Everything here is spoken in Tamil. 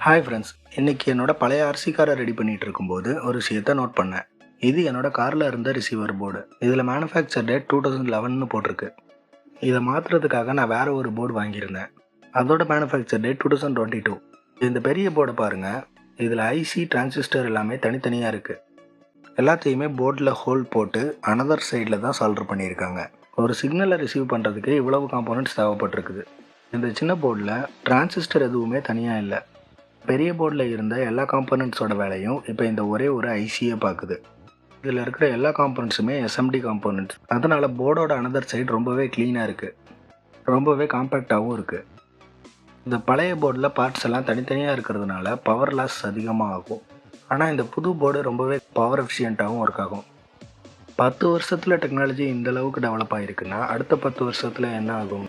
ஹாய் ஃப்ரெண்ட்ஸ், இன்றைக்கி என்னோட பழைய ஆர்சி காரை ரெடி பண்ணிகிட்டு இருக்கும்போது ஒரு விஷயத்தை நோட் பண்ணேன். இது என்னோட காரில் இருந்த ரிசீவர் போர்டு. இதில் மேனுஃபேக்சர் டேட் 2011னு போட்டிருக்கு. இதை மாற்றுறதுக்காக நான் வேறு ஒரு போர்டு வாங்கியிருந்தேன். அதோட மேனுஃபேக்சர் டேட் 2022. இந்த பெரிய போர்டை பாருங்கள். இதில் ஐசி டிரான்சிஸ்டர் எல்லாமே தனித்தனியாக இருக்குது. எல்லாத்தையுமே போர்டில் ஹோல் போட்டு அனதர் சைடில் தான் சால்டர் பண்ணியிருக்காங்க. ஒரு சிக்னலை ரிசீவ் பண்ணுறதுக்கு இவ்வளவு காம்போனன்ட்ஸ் தேவைப்பட்டிருக்குது. இந்த சின்ன போர்டில் டிரான்சிஸ்டர் எதுவுமே தனியாக இல்லை. பெரிய போர்டில் இருந்த எல்லா காம்போனன்ட்ஸோட வேலையும் இப்போ இந்த ஒரே ஒரு ஐசியை பார்க்குது. இதில் இருக்கிற எல்லா காம்போனன்ட்ஸுமே எஸ்எம்டி காம்போனன்ட்ஸ். அதனால் போர்டோட அனதர் சைடு ரொம்பவே க்ளீனாக இருக்குது, ரொம்பவே காம்பேக்டாகவும் இருக்குது. இந்த பழைய போர்டில் பார்ட்ஸ் எல்லாம் தனித்தனியாக இருக்கிறதுனால பவர் லாஸ் அதிகமாக ஆகும். ஆனால் இந்த புது போர்டு ரொம்பவே பவர் எஃபிஷியண்ட்டாகவும் ஒர்க் ஆகும். 10 வருஷத்தில் டெக்னாலஜி இந்த அளவுக்கு டெவலப் ஆகிருக்குன்னா அடுத்த 10 வருஷத்தில் என்ன ஆகும்?